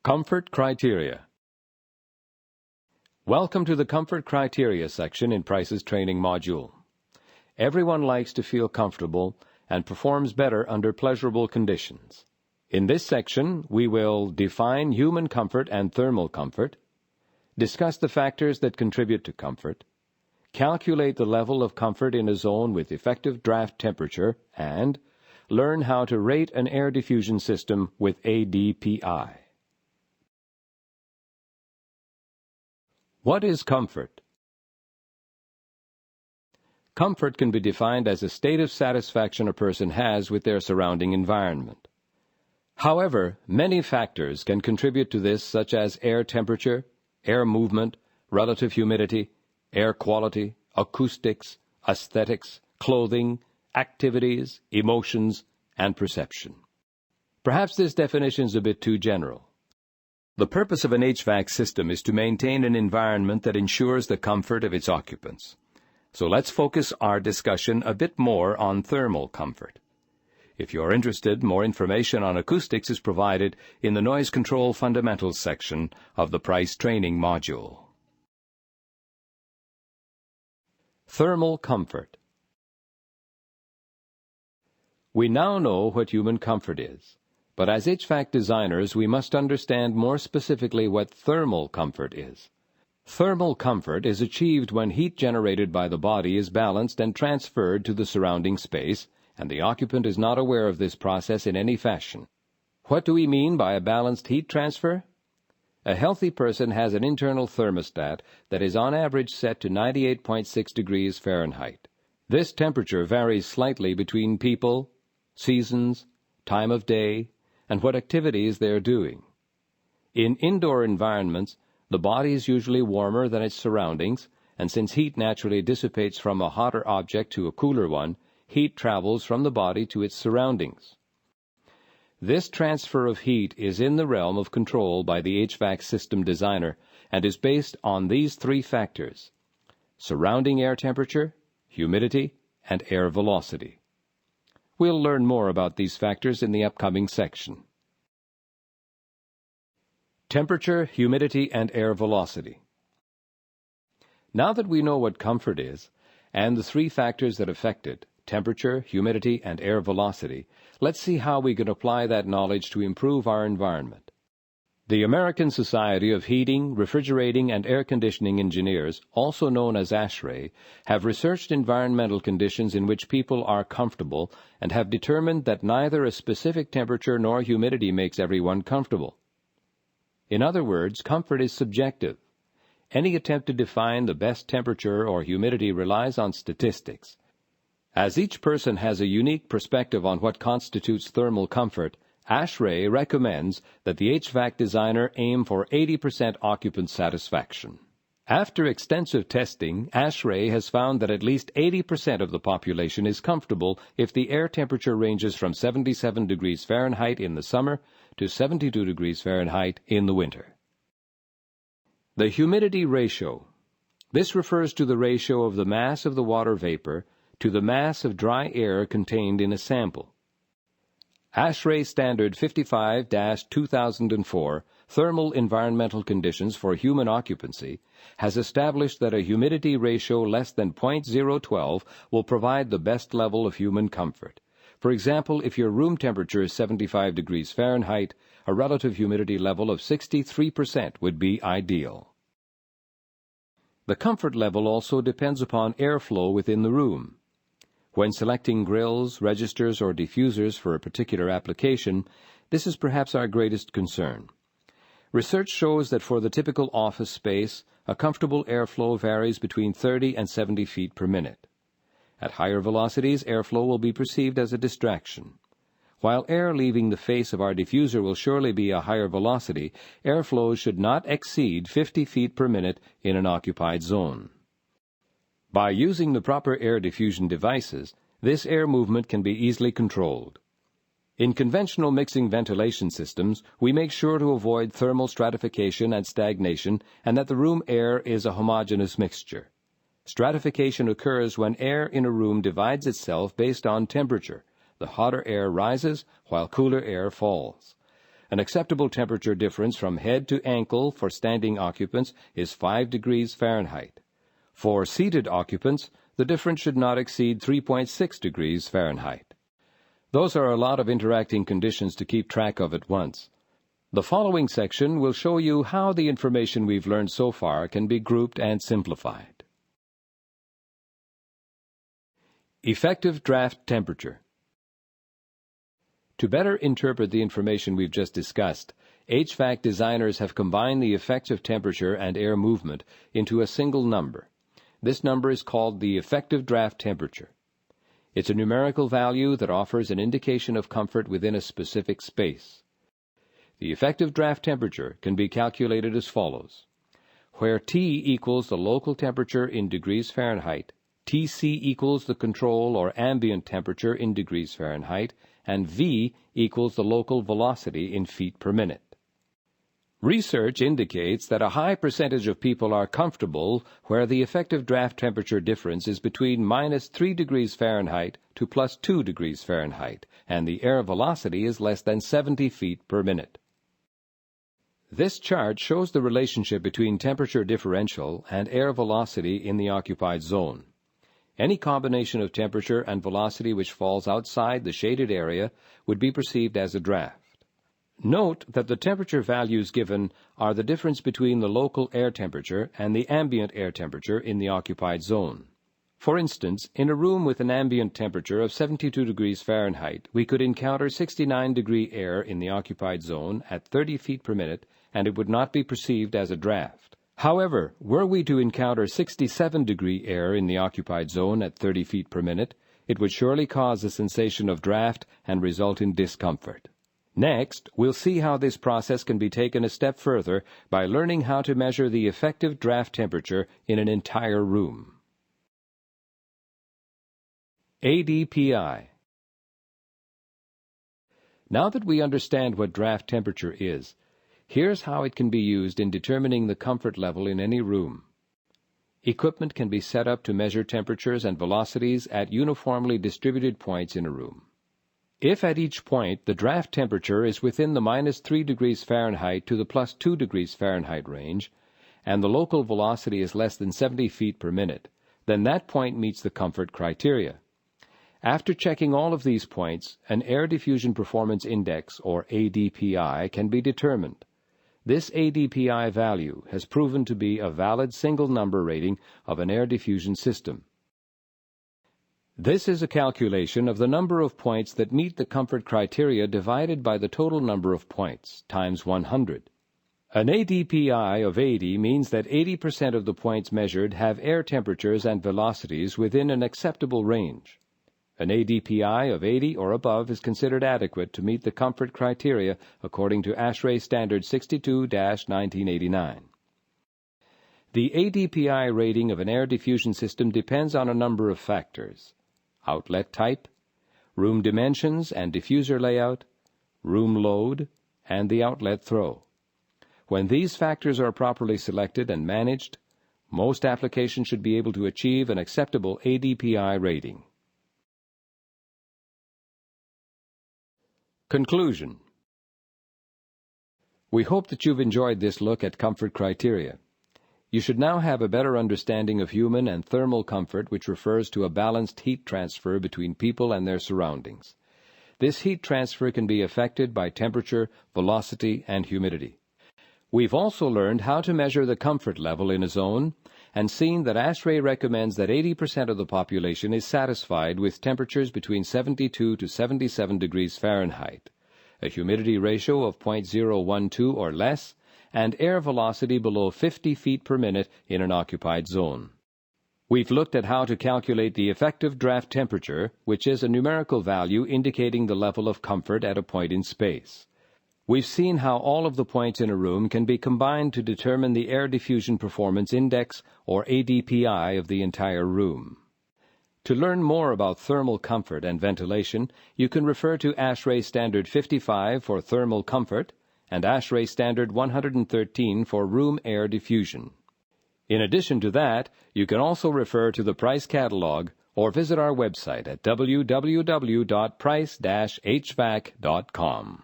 Comfort Criteria. Welcome to the Comfort Criteria section in Price's training module. Everyone likes to feel comfortable and performs better under pleasurable conditions. In this section, we will define human comfort and thermal comfort, discuss the factors that contribute to comfort, calculate the level of comfort in a zone with effective draft temperature, and learn how to rate an air diffusion system with Adpi. What is comfort? Comfort can be defined as a state of satisfaction a person has with their surrounding environment. However, many factors can contribute to this, such as air temperature, air movement, relative humidity, air quality, acoustics, aesthetics, clothing, activities, emotions, and perception. Perhaps this definition is a bit too general. The purpose of an HVAC system is to maintain an environment that ensures the comfort of its occupants. So let's focus our discussion a bit more on thermal comfort. If you're interested, more information on acoustics is provided in the Noise Control Fundamentals section of the Price Training module. Thermal comfort. We now know what human comfort is. But as HVAC designers, we must understand more specifically what thermal comfort is. Thermal comfort is achieved when heat generated by the body is balanced and transferred to the surrounding space, and the occupant is not aware of this process in any fashion. What do we mean by a balanced heat transfer? A healthy person has an internal thermostat that is on average set to 98.6 degrees Fahrenheit. This temperature varies slightly between people, seasons, time of day, and what activities they are doing. In indoor environments, the body is usually warmer than its surroundings, and since heat naturally dissipates from a hotter object to a cooler one, heat travels from the body to its surroundings. This transfer of heat is in the realm of control by the HVAC system designer and is based on these three factors: surrounding air temperature, humidity, and air velocity. We'll learn more about these factors in the upcoming section. Temperature, humidity, and air velocity. Now that we know what comfort is, and the three factors that affect it, temperature, humidity, and air velocity, let's see how we can apply that knowledge to improve our environment. The American Society of Heating, Refrigerating, and Air Conditioning Engineers, also known as ASHRAE, have researched environmental conditions in which people are comfortable and have determined that neither a specific temperature nor humidity makes everyone comfortable. In other words, comfort is subjective. Any attempt to define the best temperature or humidity relies on statistics. As each person has a unique perspective on what constitutes thermal comfort, ASHRAE recommends that the HVAC designer aim for 80% occupant satisfaction. After extensive testing, ASHRAE has found that at least 80% of the population is comfortable if the air temperature ranges from 77 degrees Fahrenheit in the summer to 72 degrees Fahrenheit in the winter. The humidity ratio. This refers to the ratio of the mass of the water vapor to the mass of dry air contained in a sample. ASHRAE Standard 55-2004, Thermal Environmental Conditions for Human Occupancy, has established that a humidity ratio less than 0.012 will provide the best level of human comfort. For example, if your room temperature is 75 degrees Fahrenheit, a relative humidity level of 63% would be ideal. The comfort level also depends upon airflow within the room. When selecting grills, registers, or diffusers for a particular application, this is perhaps our greatest concern. Research shows that for the typical office space, a comfortable airflow varies between 30 and 70 feet per minute. At higher velocities, airflow will be perceived as a distraction. While air leaving the face of our diffuser will surely be a higher velocity, airflow should not exceed 50 feet per minute in an occupied zone. By using the proper air diffusion devices, this air movement can be easily controlled. In conventional mixing ventilation systems, we make sure to avoid thermal stratification and stagnation and that the room air is a homogeneous mixture. Stratification occurs when air in a room divides itself based on temperature. The hotter air rises while cooler air falls. An acceptable temperature difference from head to ankle for standing occupants is 5 degrees Fahrenheit. For seated occupants, the difference should not exceed 3.6 degrees Fahrenheit. Those are a lot of interacting conditions to keep track of at once. The following section will show you how the information we've learned so far can be grouped and simplified. Effective draft temperature. To better interpret the information we've just discussed, HVAC designers have combined the effects of temperature and air movement into a single number. This number is called the effective draft temperature. It's a numerical value that offers an indication of comfort within a specific space. The effective draft temperature can be calculated as follows. Where T equals the local temperature in degrees Fahrenheit, Tc equals the control or ambient temperature in degrees Fahrenheit, and V equals the local velocity in feet per minute. Research indicates that a high percentage of people are comfortable where the effective draft temperature difference is between -3 degrees Fahrenheit to +2 degrees Fahrenheit, and the air velocity is less than 70 feet per minute. This chart shows the relationship between temperature differential and air velocity in the occupied zone. Any combination of temperature and velocity which falls outside the shaded area would be perceived as a draft. Note that the temperature values given are the difference between the local air temperature and the ambient air temperature in the occupied zone. For instance, in a room with an ambient temperature of 72 degrees Fahrenheit, we could encounter 69-degree air in the occupied zone at 30 feet per minute, and it would not be perceived as a draft. However, were we to encounter 67-degree air in the occupied zone at 30 feet per minute, it would surely cause a sensation of draft and result in discomfort. Next, we'll see how this process can be taken a step further by learning how to measure the effective draft temperature in an entire room. ADPI. Now that we understand what draft temperature is, here's how it can be used in determining the comfort level in any room. Equipment can be set up to measure temperatures and velocities at uniformly distributed points in a room. If at each point the draft temperature is within the -3 degrees Fahrenheit to the +2 degrees Fahrenheit range, and the local velocity is less than 70 feet per minute, then that point meets the comfort criteria. After checking all of these points, an Air Diffusion Performance Index, or ADPI, can be determined. This ADPI value has proven to be a valid single number rating of an air diffusion system. This is a calculation of the number of points that meet the comfort criteria divided by the total number of points, times 100. An ADPI of 80 means that 80% of the points measured have air temperatures and velocities within an acceptable range. An ADPI of 80 or above is considered adequate to meet the comfort criteria according to ASHRAE Standard 62-1989. The ADPI rating of an air diffusion system depends on a number of factors: outlet type, room dimensions and diffuser layout, room load, and the outlet throw. When these factors are properly selected and managed, most applications should be able to achieve an acceptable ADPI rating. Conclusion. We hope that you've enjoyed this look at comfort criteria. You should now have a better understanding of human and thermal comfort, which refers to a balanced heat transfer between people and their surroundings. This heat transfer can be affected by temperature, velocity, and humidity. We've also learned how to measure the comfort level in a zone and seen that ASHRAE recommends that 80% of the population is satisfied with temperatures between 72 to 77 degrees Fahrenheit, a humidity ratio of 0.012 or less, and air velocity below 50 feet per minute in an occupied zone. We've looked at how to calculate the effective draft temperature, which is a numerical value indicating the level of comfort at a point in space. We've seen how all of the points in a room can be combined to determine the Air Diffusion Performance Index, or ADPI, of the entire room. To learn more about thermal comfort and ventilation, you can refer to ASHRAE Standard 55 for thermal comfort and ASHRAE Standard 113 for room air diffusion. In addition to that, you can also refer to the price catalog or visit our website at www.price-hvac.com.